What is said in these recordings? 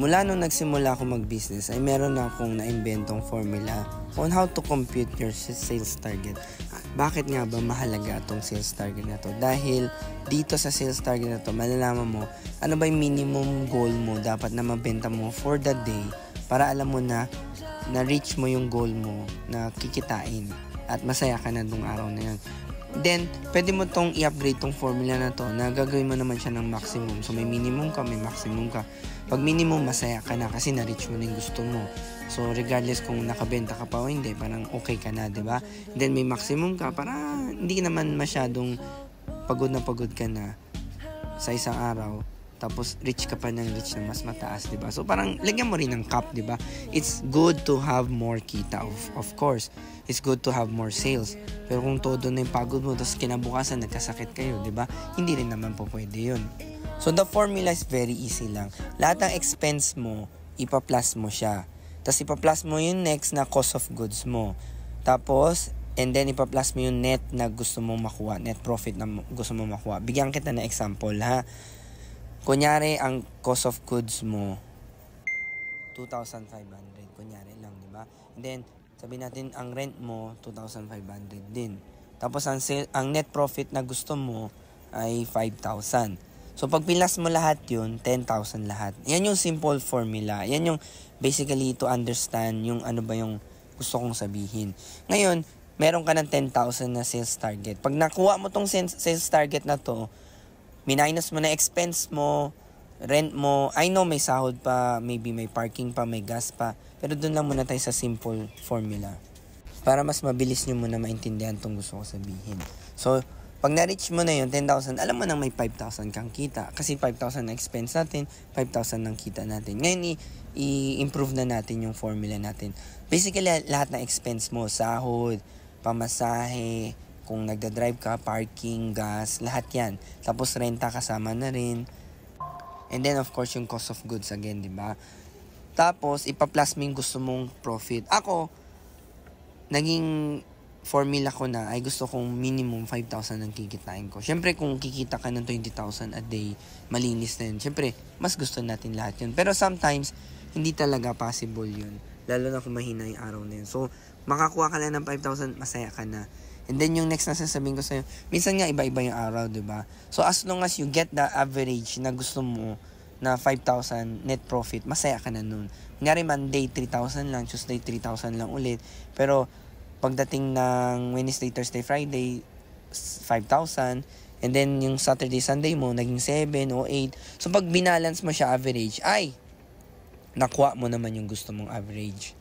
Mula nung nagsimula ako mag-business ay meron akong naimbentong formula on how to compute your sales target. Bakit nga ba mahalaga itong sales target na to? Dahil dito sa sales target na to, malalaman mo ano ba yung minimum goal mo dapat na mabenta mo for the day para alam mo na na-reach mo yung goal mo na kikitain at masaya ka na nung araw na yun. Then, pwede mo tong i-upgrade tong formula na to na gagawin mo naman siya ng maximum. So, may minimum ka, may maximum ka. Pag minimum, masaya ka na kasi na-reach mo na yung gusto mo. So, regardless kung nakabenta ka pa o hindi, parang okay ka na, diba? Then, may maximum ka para hindi naman masyadong pagod ka na sa isang araw. Tapos, reach ka pa ng reach na mas mataas, diba? So, parang lagyan mo rin ng cap, diba? It's good to have more kita, of course. It's good to have more sales. Pero kung todo na yung pagod mo, tapos kinabukasan, nagkasakit kayo, diba? Hindi rin naman po pwede yun. So, the formula is very easy lang. Lahat ng expense mo, ipa-plus mo siya. Tapos, ipa-plus mo yung next na cost of goods mo. Tapos, and then, ipa-plus mo yung net na gusto mong makuha. Net profit na gusto mong makuha. Bigyan kita na example, ha? Kunyari, ang cost of goods mo, 2,500. Kunyari lang, di ba? And then, sabihin natin, ang rent mo, 2,500 din. Tapos, ang net profit na gusto mo ay 5,000. So, pag pilas mo lahat yun, 10,000 lahat. Yan yung simple formula. Yan yung basically to understand yung ano ba yung gusto kong sabihin. Ngayon, meron ka ng 10,000 na sales target. Pag nakuha mo tong sales target na to, minus mo na expense mo, rent mo, I know may sahod pa, maybe may parking pa, may gas pa, pero doon lang muna tayo sa simple formula para mas mabilis nyo muna maintindihan itong gusto ko sabihin. So, pag na-reach mo na yun, 10,000, alam mo nang may 5,000 kang kita. Kasi 5,000 na expense natin, 5,000 ng kita natin. Ngayon, i-improve na natin yung formula natin. Basically, lahat ng expense mo, sahod, pamasahe, kung nagda-drive ka, parking, gas, lahat yan. Tapos, renta kasama na rin. And then, of course, yung cost of goods again, di ba? Tapos, ipa-plus mo yung gusto mong profit. Ako, naging formula ko na ay gusto kong minimum 5,000 ang kikitain ko. Siyempre, kung kikita ka ng 20,000 a day, malinis na yun. Siyempre, mas gusto natin lahat yun. Pero sometimes, hindi talaga possible yun. Lalo na kung mahina yung araw na yun. So, makakuha ka lang ng 5,000, masaya ka na. And then, yung next na sasabihin ko sa'yo, minsan nga iba-iba yung araw, diba? So, as long as you get the average na gusto mo, na 5,000 net profit, masaya ka na nun. Kunyari, Monday, 3,000 lang, Tuesday, 3,000 lang ulit. Pero, pagdating ng Wednesday, Thursday, Friday, 5,000. And then, yung Saturday, Sunday mo, naging 7 o 8. So, pag binalance mo siya average, ay, nakuha mo naman yung gusto mong average.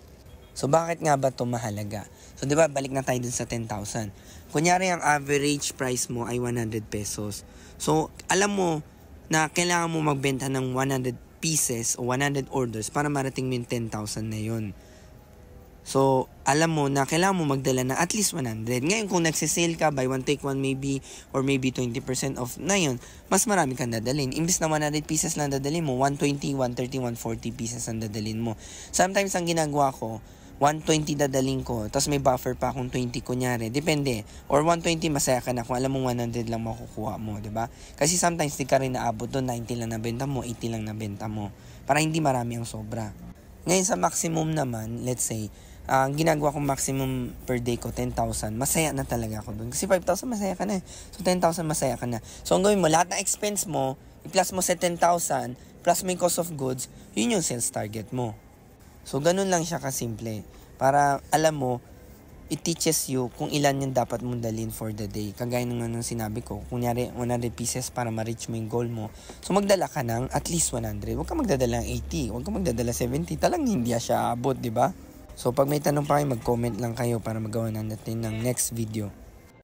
So, bakit nga ba ito mahalaga? So, di ba, balik na tayo dun sa 10,000. Kunyari, ang average price mo ay 100 pesos. So, alam mo na kailangan mo magbenta ng 100 pieces o 100 orders para marating mo yung 10,000 na yun. So, alam mo na kailangan mo magdala na at least 100. Ngayon, kung nagsisale ka, buy one, take one maybe, or maybe 20% off na yun, mas marami kang dadalhin. Imbis na 100 pieces lang dadalhin mo, 120, 130, 140 pieces ang dadalhin mo. Sometimes, ang ginagawa ko, 120 dadalhin ko, tapos may buffer pa akong 20 kunyari. Depende. Or 120, masaya ka na kung alam mo 100 lang makukuha mo, diba? Kasi sometimes, di ka rin naabot doon, 90 lang nabenta mo, 80 lang nabenta mo. Para hindi marami ang sobra. Ngayon, sa maximum naman, let's say, ang ginagawa kong maximum per day ko, 10,000. Masaya na talaga ako doon. Kasi 5,000, masaya ka na eh. So, 10,000, masaya ka na. So, ang gawin mo, lahat ng expense mo, i-plus mo sa 10,000, plus may cost of goods, yun yung sales target mo. So, ganun lang siya kasimple. Para, alam mo, it teaches you kung ilan yung dapat mong dalhin for the day. Kagaya nung sinabi ko, kunyari, 100 pieces para ma-reach mo yung goal mo. So, magdala ka ng at least 100. Huwag ka magdadala ng 80. Huwag ka magdadala 70. Talang hindi siya abot, di ba? So, pag may tanong pa kayo, mag-comment lang kayo para magawa natin ng next video.